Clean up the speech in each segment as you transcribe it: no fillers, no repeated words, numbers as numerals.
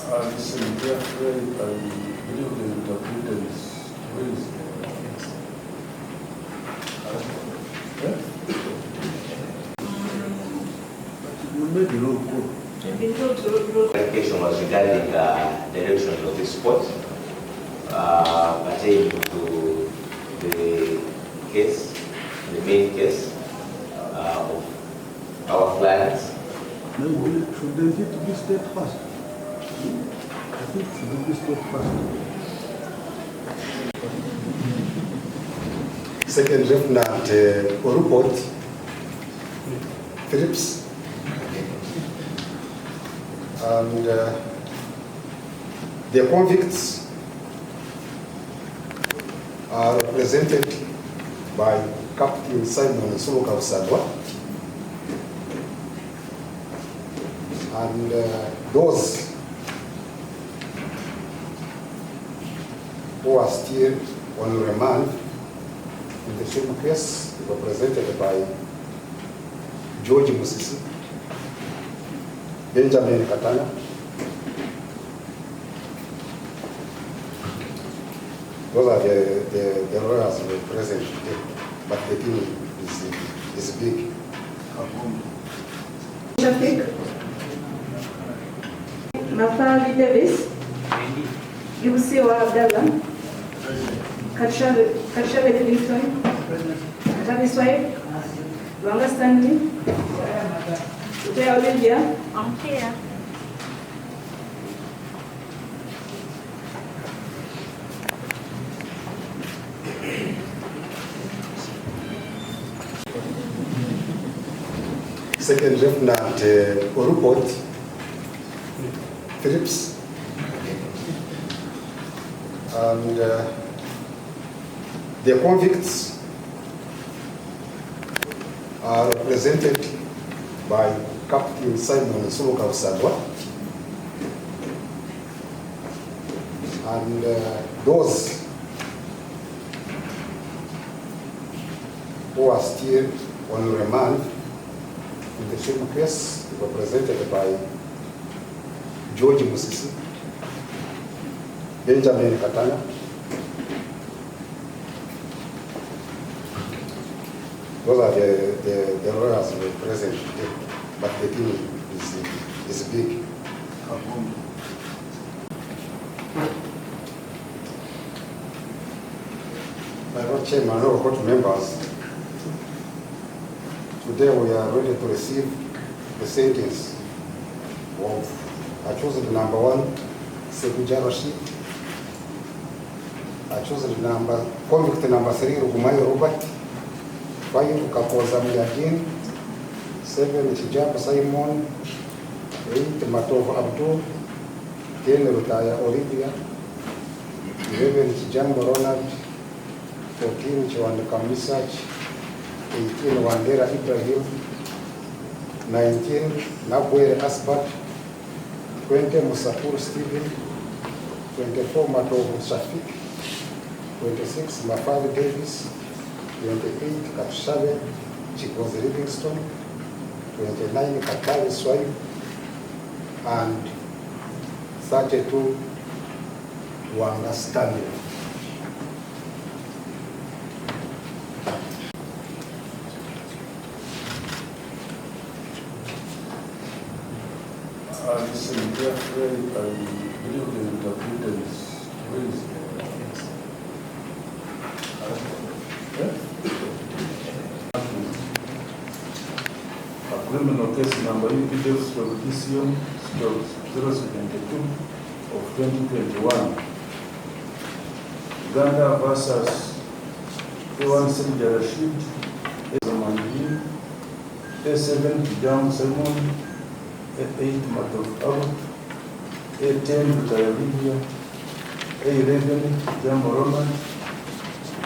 Listen carefully, I believe the interpreter is raised. Clarification was regarding the directions of this sport pertaining to the case, the main case of our clients. Shouldn't it be state first? I think it should be state first. Second Lieutenant report, Phillips, and the convicts are represented by Captain Simon Suluka, and those who are still on remand in the same case represented by George Musisi, Benjamin Katana, those are the lawyers who are present today, but the team is big. Mafali Davis, Yusi Abdallah, Kachabe Diliswai, Taviswai, Langa Stanley, Olivia. I'm here. Second Lieutenant report, Phillips, and the convicts are represented by Captain Simon Suluka, and those who are still on remand in the same case represented by George Musisi, Benjamin Katana, those are the lawyers who are present today, but the team is big. My Lord Chairman, all court members, today we are ready to receive the sentence of accused number 1, Seguja Rashid, accused convict number 3, Rugumai Robert, 5, Kapoza Muyadin, 7, Chijabu Simon, 8, Matov Abdul, 10, Rutaya Olivia, 11, Chijango Ronald, 14, Chawanda Kamisach, 18, Wandera Ibrahim, 19, Nabwere Asbat, 20, Musafur Stephen, 24, Matovu Shafik, 26, Mafari Davis, 28, Kapshave Chikozi Livingston, 29, Katari Swaib, and 32, Wanga Stanley. Listen carefully, I believe the interpreter is raised. A criminal case number UPDF/PCM/072 of 2021. Uganda versus A1 Seguja Rashid, A1 A7 Jam Simon, A8 Matov Abu, A10 Rutaya Libya, A11 Jambo Roman,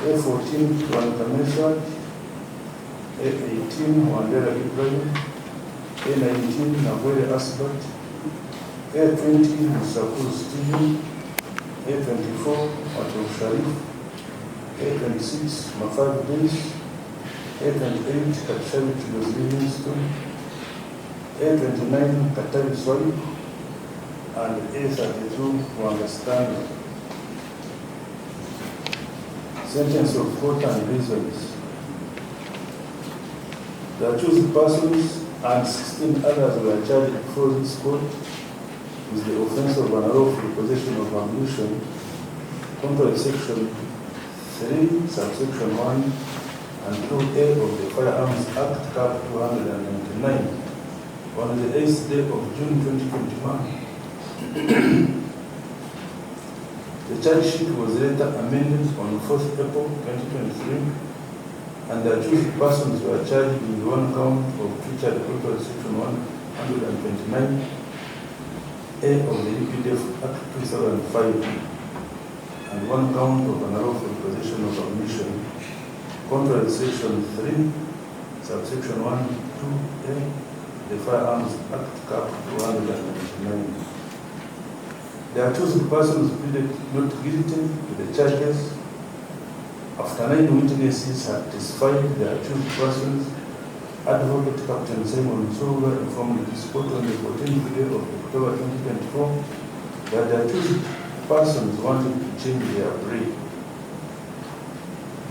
A14 Wanda Meshach, A18 Wandera Ibrahim, A19 Nabwere Asbat, A20 Musafur Stephen, A24 Matov Sharif, A26 Mafar Days, A28 Kapshavit Livingston, A29 Katari Swahili, and A32 to understand sentence of court and reasons. The accused persons and 16 others were charged before this court with the offense of unlawful possession of ammunition contrary to section 3, subsection 1 and 2A of the Firearms Act, Cap 299, on the 8th day of June 2021. The charge sheet was later amended on 4th April 2023, and the accused persons were charged with one count of featured contrary to section 129 A of the EPDF Act 2005, and one count of unlawful possession of ammunition contrary to section 3, subsection 1, 2A, the Firearms Act, Cap 299. The accused persons pleaded not guilty to the charges. After 9 witnesses had testified, the accused persons, Advocate Captain Simon Soga informed this court on the 14th day of October 2024 that the accused persons wanted to change their plea.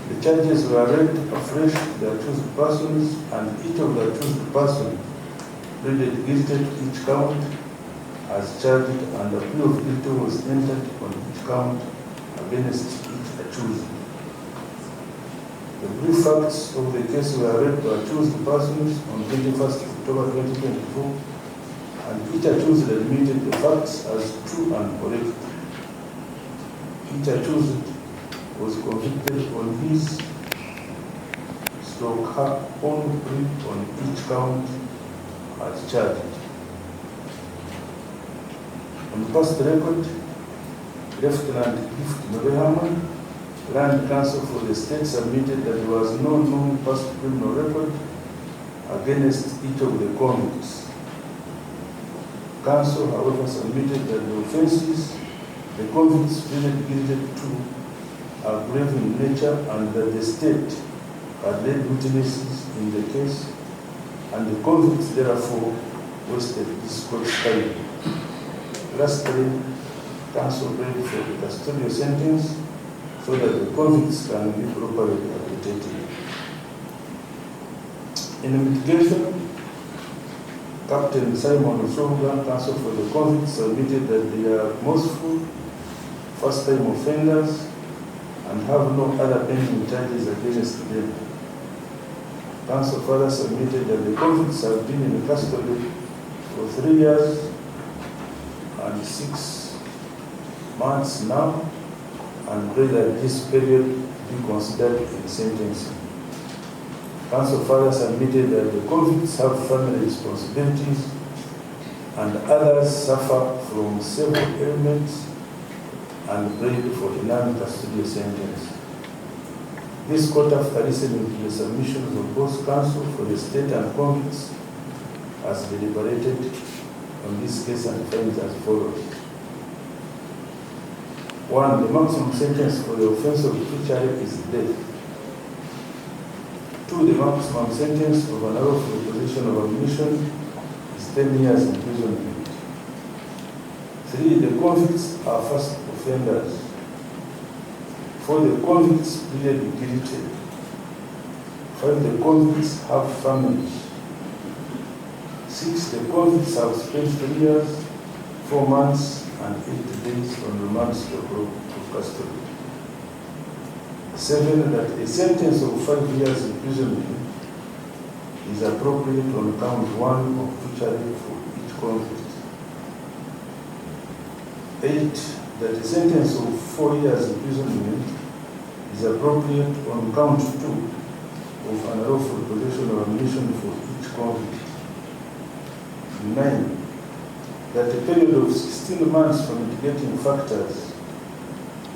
The charges were read afresh to the accused persons, and each of the accused persons pleaded guilty to each count as charged, and a plea of guilty was entered on each count against each accused. The brief facts of the case were read to accused persons on 21st October 2024, and each accused admitted the facts as true and correct. Each accused was convicted on his her own plea on each count as charged. On past record, Lieutenant Gift Nobehaman, Land Counsel for the State, submitted that there was no known past criminal record against each of the convicts. Counsel, however, submitted that the offences the convicts pleaded guilty to are grave in nature, and that the state had led witnesses in the case, and the convicts therefore wasted this court's time. Lastly, counsel prayed for the custodial sentence so that the convicts can be properly rehabilitated. In mitigation, Captain Simon Soga, counsel for the convicts, submitted that they are mostly first-time offenders and have no other pending charges against them. Counsel further submitted that the convicts have been in custody for 3 years and 6 months now, and pray that this period be considered in sentencing. Counsel further submitted that the convicts have family responsibilities and others suffer from several ailments, and prayed for a non-custodial sentence. This court, after listening to the submissions of both counsel for the state and convicts, has deliberated on this case and finds as follows. 1. The maximum sentence for the offense of treachery is death. 2. The maximum sentence of unlawful possession of ammunition is 10 years imprisonment. 3. The convicts are first offenders. 4. The convicts pleaded guilty. 5. The convicts have families. 6. The convicts have spent 3 years, 4 months, and 8 days on remand to custody. 7. That a sentence of 5 years imprisonment is appropriate on count 1 of treachery for each convict. 8. That a sentence of 4 years imprisonment is appropriate on count 2 of unlawful possession of ammunition for each convict. 9. That a period of 16 months for mitigating factors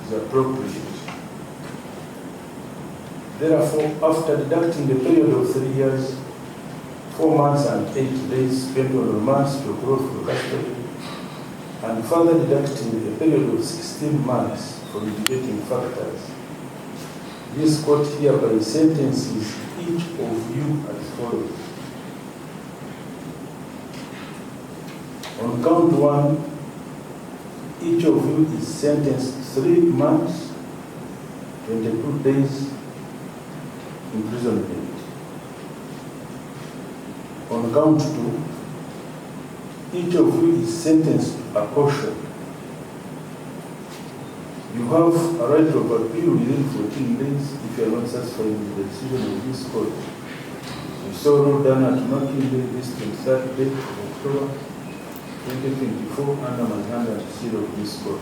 is appropriate. Therefore, after deducting the period of 3 years, 4 months and 8 days spent on remand to custody, and further deducting a period of 16 months for mitigating factors, this court hereby sentences each of you as follows. On count 1, each of you is sentenced 3 months, 22 days imprisonment. On count 2, each of you is sentenced to a caution. You have a right of appeal within 14 days if you are not satisfied with the decision of this court. You saw no done at Makindye this 23rd day of October 2024 under my hand and seal of this court.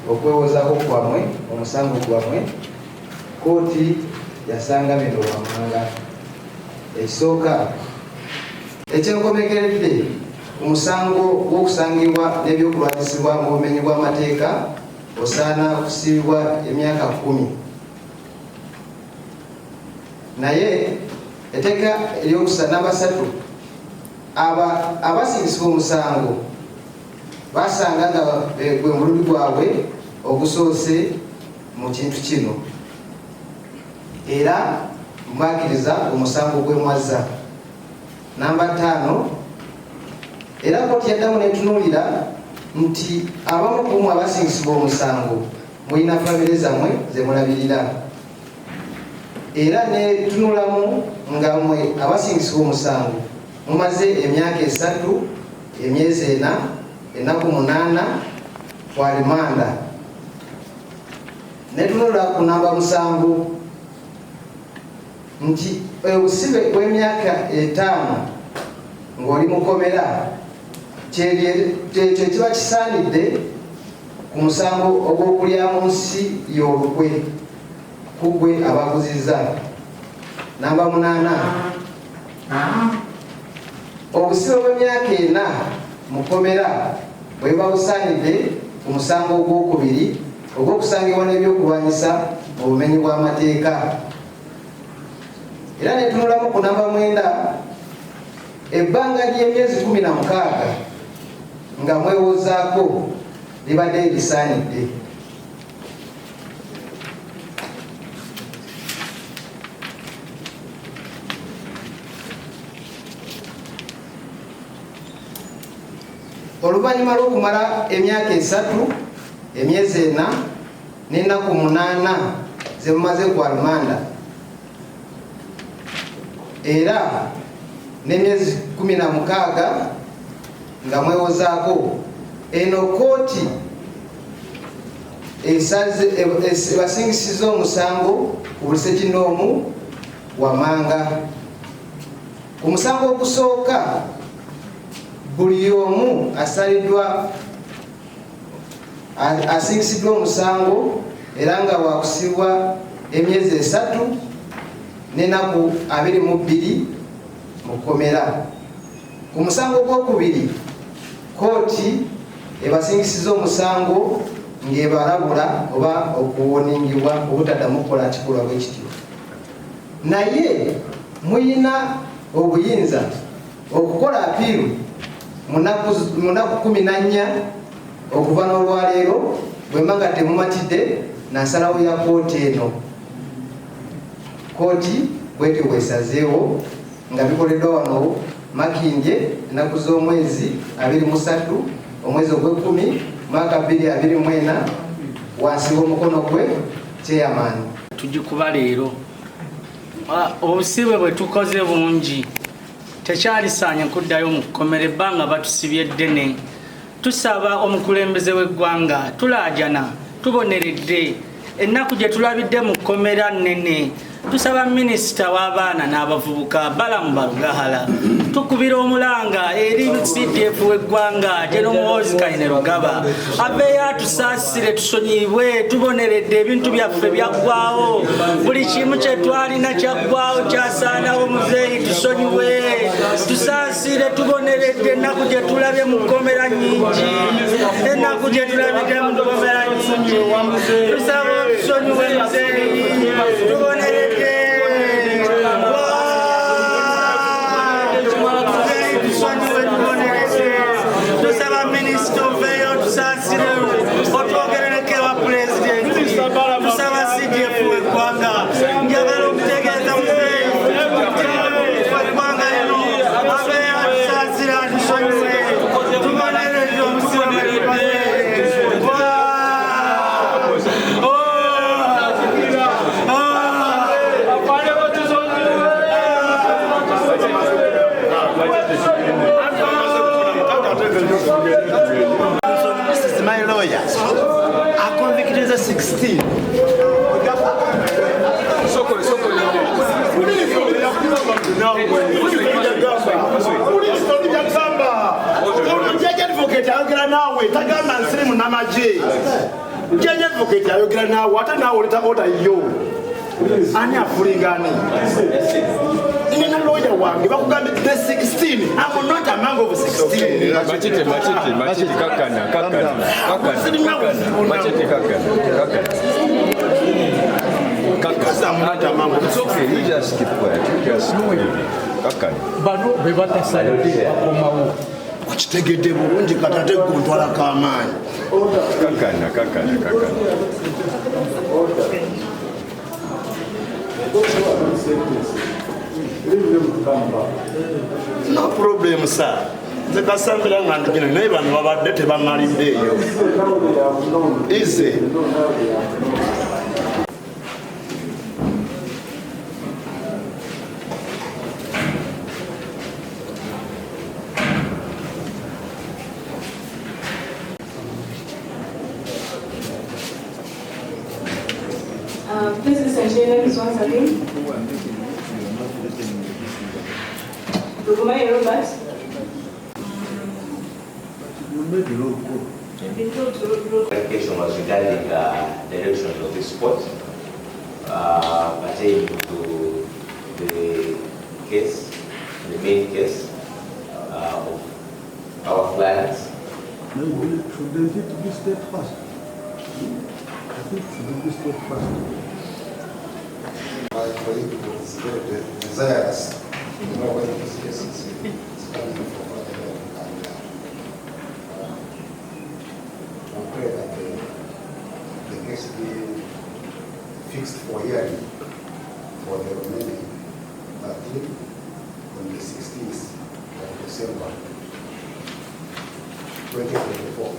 Okwewozaako kwammwe omusango gwammwe kkooti yasanga bino wammanga. Ekisooka ekyenkomekeredde ku musango gw'okusangibwa n'ebyokulwanyisibwa mu bumenyi bw'amateeka osaana kusibibwa emyaka 10. Naye etteeka eryokusa namba 3 abasingisibwa omusango basanga nga gwe mulundi gwabwe ogusoose mu kintu kino era mwakkiriza omusango gw'emwazza. Namba 5 era kkooti yaddamu netunuulira nti abamu ku mmwe abasingisibwa omusango mulina famire zammwe zemulabirira era netunulamu nga mmwe abasingisibwa omusango mumaze emyaka 3, emyezi 4, ennaku 8 kwa limanda. Netunula ku namba 7 nti obusibe bw'emyaka 5 ng'oli mukomera kyekyo kiba kisaanidde ku musango ogw'okulya mu nsi y'olukwe ku gwe abaguzizza. Namba 8 obusibe bw'emyaka 4 mukomera bwe babusaanidde ku musango ogwokubiri ogw'okusangibwa n'ebyokulwanyisa mu bumenyi bw'amateeka. Era netunulamu ku namba 9 ebbanga ly'emyezi 16 nga mwewozaako libadde lisaanidde. Oluvannyuma lw'okumala emyaka 3, emyezi 4 n'ennaku 8 ze mumaze kwa limanda era n'emyezi 16 nga mwewozaako, eno kkooti ebasingisiza omusango ku buli ssekinnoomu wammanga. Ku musango ogusooka buli omu asingisiddwa omusango era nga waakusibwa emyezi 3 n'ennaku 22 mu kkomera. Ku musango gwokubiri kkooti ebasingisiza omusango ng'ebalabula oba okuwoningibwa obutaddamu kukola kikolwa bwe kityo. Naye muyina obuyinza okukola apiiru mu nnaku 14 okuva n'olwaleero bwemba nga temumatidde na nsalawo ya kkooti eno. Kkooti bwetyo bwesazeewo nga bikoleddwa wano Makindye ennaku z'omwezi 23 omwezi ogw'Ekumi mwaka 2024 wansi w'omukono gwe chairman. Tugikuba leero obusibe bwe tukoze bungi tekyalisaanye kuddayo mu kkomera ebbanga batusibye ddene. Tusaba omukulembeze w'eggwanga tulaajana tuboneredde ennaku gye tulabidde mu kkomera nnene. Tusaba minisita w'abaana n'abavubuka Balamu Balugahala tukubira omulanga eri CDF w'eggwanga General Kaine Rugaba abeeyo atusaasire tusonyibwe tuboneredde ebintu byaffe byaggwawo buli kimu kye twalina kyaggwawo kyasaanawo muzeeyi tusonyiwe tusaasire tuboneredde ennaku gye tulabye mu kkomera nnyingi ennaku gye tulabidde mu kkomera nnyingi tusaba tusonyiwe muzeeyi tuboneredde tusaba minisita oveeyo tusaasire otwogerereko ewa pulezidenti tusaba CDF w'eggwanga njagala okutegeeza akonvikiriza 16 Advocate ayogera naawe tagamba nsiri munamaje jaji advocate ayogera naawe ate naawe oletaota yo ani afulingani nina lawyer wange bakugambye the 16 I'm not among of 16 Machete kakana it's okay, you just keep quiet, just know you kakana Bano beba esalidde bakomawo kukitegedde bulungi katate kuntwala k'amaanyi kakana no problem sir nze kasambira nga ndigina naye bano babadde tebamaliddeeyo easy Please listen to your names once again. Dugumai Robert. Clarification was regarding directions of this court pertaining to the case, the main case of our clients. Shouldn't it be state first? I think it should be state first. My colleague is very desirous to know whether this case is coming from further and I pray that the case be fixed for hearing for the remaining 13 on the 16th of December 2024.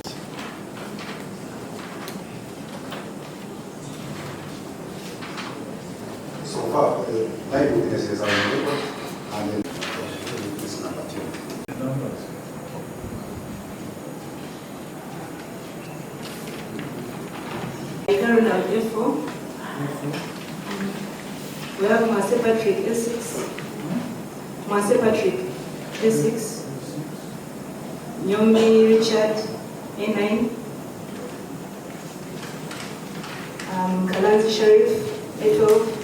So far, 9 witnesses are on record, and then witness number 2. Caroline F4. We have Marcel Patrick S6. Marcel Patrick S6. Nyomi Richard A9. Kalanzi Sharif A12.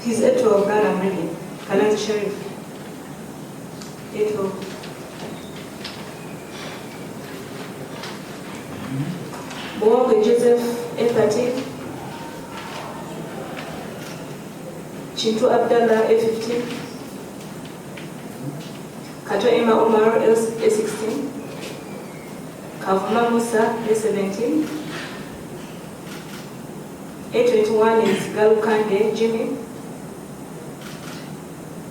He's A12, Ghana, I'm reading. Kalanzi Sharif A12. Boawe Joseph A13. Chintu Abdallah A15. Kato Emma Omar A16. Kavuma Musa A17. A21 is Galukande Jimmy.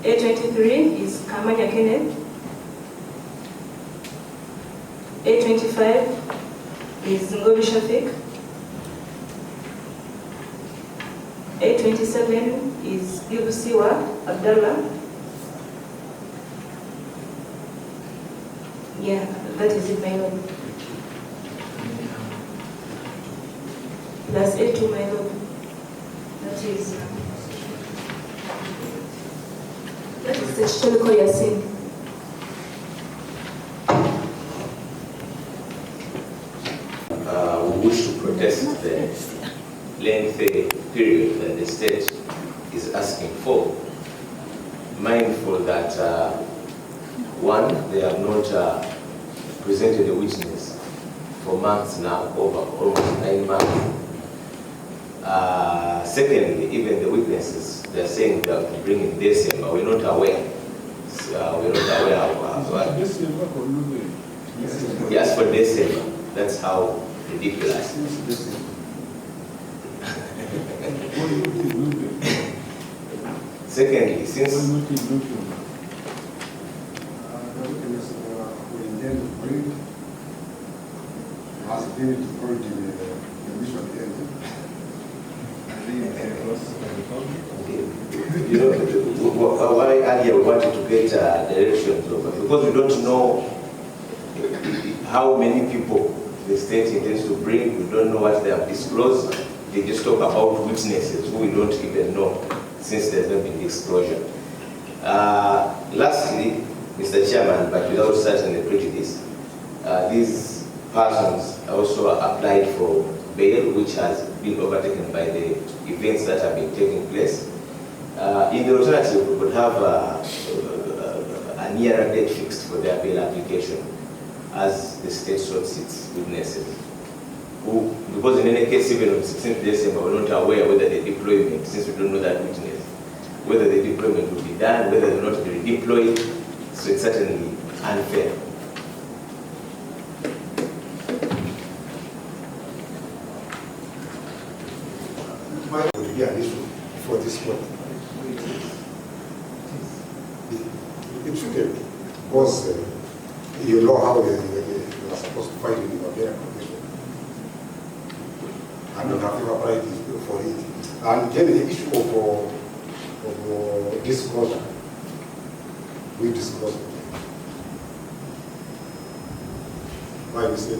A23 is Kamanya Kenneth. A25 is Ngobi Shafik. A27 is Yubusiwa Abdallah. Yeah, that is it, my lord. Plus A2, my lord. That is the historical Yasin. We wish to protest the lengthy period that the state is asking for, mindful that one, they have not presented a witness for months now, over almost 9 months. Secondly, even the witnesses, they're saying they are bringing December. We're not aware. We're not aware of yes, for December. That's how ridiculous. Secondly, since you know, why earlier we wanted to get directions over, because we don't know how many people the state intends to bring. We don't know what they have disclosed. They just talk about witnesses who we don't even know since there's not been disclosure. Lastly, Mr. Chairman, but without certain prejudice, these persons also applied for bail, which has been overtaken by the events that have been taking place. In the alternative, we could have a nearer date fixed for their bail application as the state sorts its witnesses. Who, because in any case, even on 16th December, we're not aware whether the deployment, since we don't know that witness, whether the deployment will be done, whether they're not be redeployed, so it's certainly unfair. Why would be an issue for this court? It shouldn't, because you know how you are supposed to fight in your very condition. And you have to apply for it. And then the issue of disclosure, we disclose it. Why we say,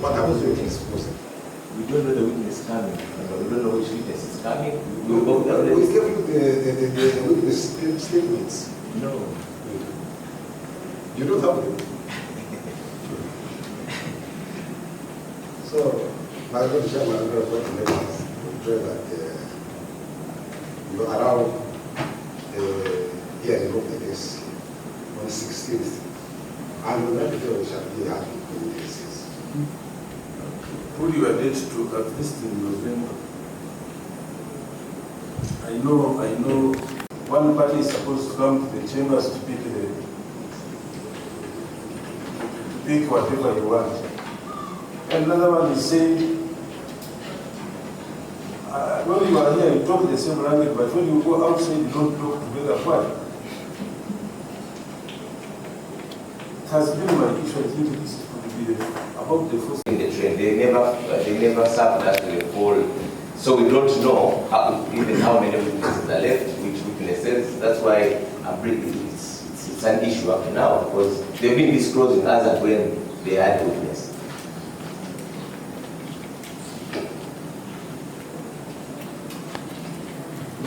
what happens when we disclose it? We don't know the witness coming. We don't know which witness is coming. We give you the witness statements. No. You don't have them. So, my Lord Chairman, I'm going to make us pray that you allow hearing of the case on 16th, and the matter shall be happy in the cases. Put your date to at least in November. I know one party is supposed to come to the chambers to pick whatever you want. And another one is saying, when you are here, you talk the same language, but when you go outside, you don't talk together. Why? It has been my issue. I think this is going to be about the first. In the train, they never served us with a full, so we don't know even how many witnesses are left, which witnesses. That's why I'm bringing it's an issue up to now, because they've been disclosing us and when they had witness.